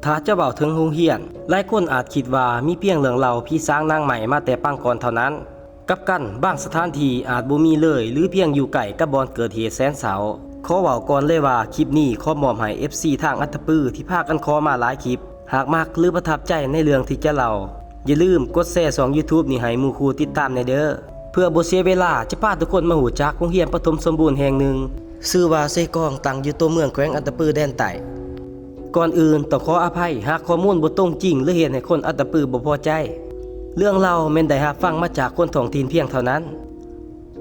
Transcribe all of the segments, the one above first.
ถ้าจะเว้าถึงโรงเรียนหลายคนอาจคิดว่ามีเพียงเรื่องเล่าพี่สร้างนางใหม่มาแต่ปางก่อนเท่านั้นกับกันบางสถานที่อาจบ่มีเลยหรือเพียงอยู่ใกล้กับบ่อนเกิดเหตุแสนเศร้าขอเว้าก่อนเลยว่าคลิปนี้ขอมอบให้ FC ทางอัตตปื้อที่พากันขอมาหลายคลิปหากมักหรือประทับใจในเรื่องที่จะเล่าอย่าลืมกดแชร์ช่อง YouTube นี่ให้หมู่คู่ติดตามแน่เด้อเพื่อบ่เสียเวลาจะพาทุกคนมาหูจักโรงเรียนปฐมสมบูรณ์แห่งหนึ่งชื่อว่าเซกองตั้งอยู่ตัวเมืองแขวงอัตตปื้อแดนใต้ก่อนอื่นต้องขออภัยหากข้อมูลบ่ตรงจริงหรือเฮ็ดให้คนอัตตปื้อบ่พอใจเรื่องเล่าแม่นได้รับฟังมาจากคนท้องถิ่นเพียงเท่านั้น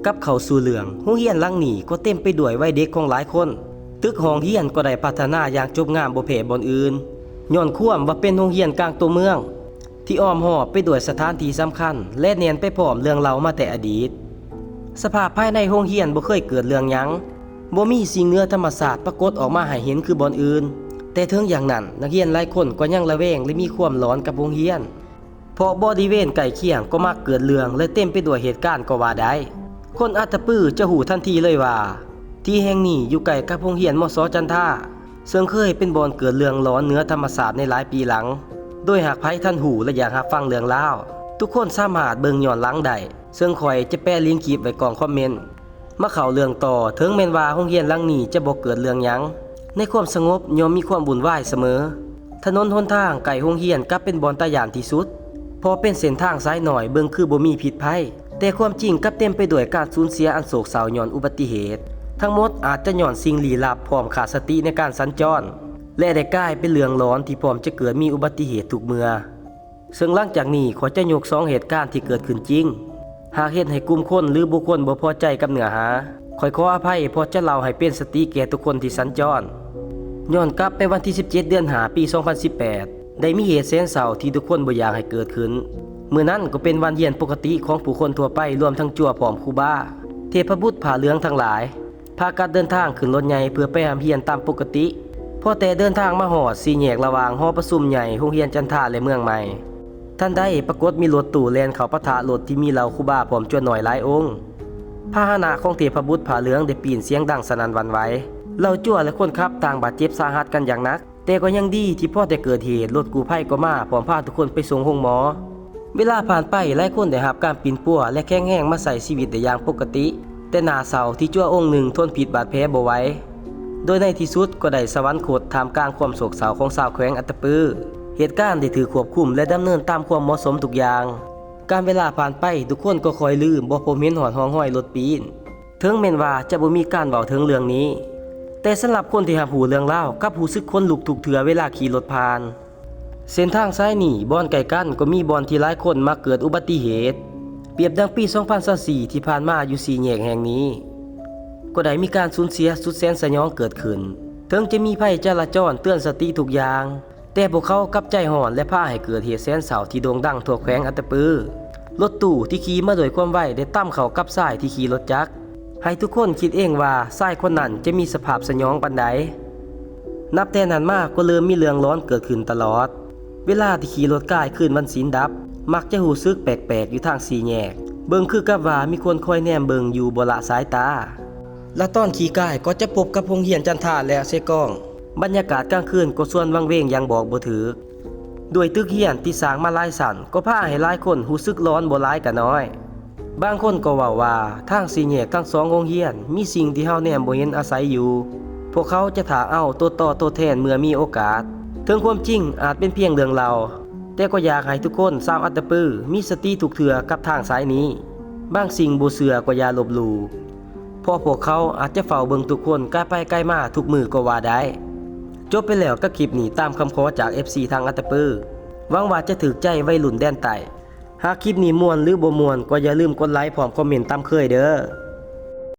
กับเข้าสู่เรื่องโรงเรียนหลังนี้ก็เต็มไปด้วยวัยเด็กของหลายคนตึกห้องเรียนก็ได้พัฒนาอย่างจบงามบ่แพ้บ่อนอื่นย้อนความว่าเป็นโรงเรียนกลางตัวเมืองที่อ้อมหอบไปด้วยสถานที่สำคัญและแน่นไปพร้อมเรื่องเล่ามาแต่อดีตสภาพภายในโรงเรียนบ่เคยเกิดเรื่องหยังบ่มีสิ่งเหนือธรรมชาติปรากฏออกมาให้เห็นคือบ่อนอื่นแต่ถึงอย่างนั้นนักเรียนหลายคนก็ยังระแวงและมีความหลอนกับโรงเรียนเพราะบริเวณใกล้เคียงก็มักเกิดเรื่องและเต็มไปด้วยเหตุการณ์ก็ว่าได้คนอัตตปื้อจะหูทันทีเลยว่าที่แห่งนี้อยู่ใกล้กับโรงเรียนมส.จันทาซึ่งเคยเป็นบ่อนเกิดเรื่องหลอนเหนือธรรมชาติในหลายปีหลังโดยหากไผท่านหูและอยากรับฟังเรื่องราวทุกคนสามารถเบิ่งย้อนหลังได้ซึ่งข่อยจะแปะลิงก์คลิปไว้กล่องคอมเมนต์มาเข้าเรื่องต่อถึงแม้นว่าโรงเรียนหลังนี้จะบ่เกิดเรื่องหยังในความสงบย่อมมีความวุ่นวายเสมอถนนหนทางใกล้โรงเรียนกลับเป็นบ่อนตาย้านที่สุดพอเป็นเส้นทางสายหน่อยเบิ่งคือบ่มีพิษภัยแต่ความจริงกลับเต็มไปด้วยการสูญเสียอันโศกเศร้าย้อนอุบัติเหตุทั้งหมดอาจจะย้อนสิ่งลี้ลับพร้อมขาดสติในการสัญจรและได้กลายเป็นเรื่องร้อนที่พร้อมจะเกิดมีอุบัติเหตุทุกเมื่อซึ่งหลังจากนี้ขอจะยก2เหตุการณ์ที่เกิดขึ้นจริงหากเฮ็ดให้กลุ่มคนหรือบุคคลบ่พอใจกับเนื้อหาขออภัยเพราะจะเล่าให้เป็นสติแก่ทุกคนที่สัญจรย้อนกลับไปวันที่17เดือน5ปี 2018ได้มีเหตุแสนเศร้าที่ทุกคนบ่อยากให้เกิดขึ้นเมื่อนั้นก็เป็นวันเรียนปกติของผู้คนทั่วไปรวมทั้งจั่วพร้อมครูบาเทพบุตรผ้าเหลืองทั้งหลายพากันเดินทางขึ้นรถใหญ่เพื่อไปหามเรียนตามปกติพอแต่เดินทางมาฮอด4แยกระหว่างหอประชุมใหญ่โรงเรียนจันทาและเมืองใหม่ท่านใดปรากฏมีรถตู้แล่นเข้าปะทะรถที่มีเหล่าครูบาพร้อมจวนหน่อยหลายองค์พาหนะของเทพบุตรผ้าเหลืองได้ปีนเสียงดังสนั่นหวั่นไหวเหล่าจั่วและคนขับต่างบาดเจ็บสาหัสกันอย่างหนักแต่ก็ยังดีที่พอแต่เกิดเหตุรถกู้ภัยก็มาพร้อมพาทุกคนไปส่งโรงหมอเวลาผ่านไปหลายคนได้รับการปีนปัวและแข็งแรงมาใส่ชีวิตได้อย่างปกติแต่น่าเศร้าที่จั่วองค์หนึ่งทนพิษบาดแผลบ่ไหวโดยในที่สุดก็ได้สวรรคตท่ามกลางความโศกเศร้าของชาวแขวงอัตตปือเหตุการณ์ได้ถูกควบคุมและดำเนินตามความเหมาะสมทุกอย่างการเวลาผ่านไปทุกคนก็คอยลืมบ่พบเห็นหอดห้องห้อยรถปีนถึงแม้นว่าจะบ่มีการเว้าถึงเรื่องนี้แต่สำหรับคนที่รับรู้เรื่องราวกับรู้สึกคนลุกทุกเทื่อเวลาขี่รถผ่านเส้นทางซ้ายนี่บ่อนใกล้กันก็มีบ่อนที่หลายคนมาเกิดอุบัติเหตุเปรียบดังปี 2024ที่ผ่านมาอยู่4แยกแห่งนี้ก็ได้มีการสูญเสียสุดแสนสยองเกิดขึ้นถึงจะมีภัยจราจรเตือนสติทุกอย่างแต่พวกเขากลับใจห่อนและพาให้เกิดเหตุแสนเศร้าที่โด่งดังทั่วแขวงอัตตปือรถตู้ที่ขี่มาด้วยความไวได้ตั้มเข้ากับชายที่ขี่รถจักรให้ทุกคนคิดเองว่าชายคนนั้นจะมีสภาพสยองปานใดนับแต่นั้นมาก็เริ่มมีเรื่องร้อนเกิดขึ้นตลอดเวลาที่ขี่รถกายคืนวันศีลดับมักจะรู้สึกแปลกๆอยู่ทาง4แยกเบิ่งคือกับว่ามีคนคอยแนมเบิ่งอยู่บ่ละสายตาและตอนขี่กายก็จะพบกับโรงเรียนจันทาและเซกองบรรยากาศกลางคืนก็ส่วนวังเวงอย่างบอกบ่ถูกด้วยตึกเรียนที่สร้างมาหลายชั้นก็พาให้หลายคนรู้สึกร้อนบ่หลายก็น้อยบางคนก็ว่าทาง4แยกทั้ง2โรงเรียนมีสิ่งที่เฮาแนมบ่เห็นอาศัยอยู่พวกเขาจะถาเอาตัวต่อตัวแทนเมื่อมีโอกาสถึงความจริงอาจเป็นเพียงเรื่องเล่าแต่ก็อยากให้ทุกคนชาวอัตตปือมีสติทุกเทื่อกับทางสายนี้บางสิ่งบ่เชื่อก็อย่าลบหลู่เพราะพวกเขาอาจจะเฝ้าเบิ่งทุกคนใกล้ไปใกล้มาทุกมือก็ว่าได้จบไปแล้วกับคลิปนี้ตามคำขอจาก FC ทางอัตตปือหวังว่าจะถูกใจวัยรุ่นแดนใต้หากคลิปนี้ม่วนหรือบ่ม่วนก็อย่าลืมกดไลค์พร้อมคอมเมนต์ตามเคยเด้อ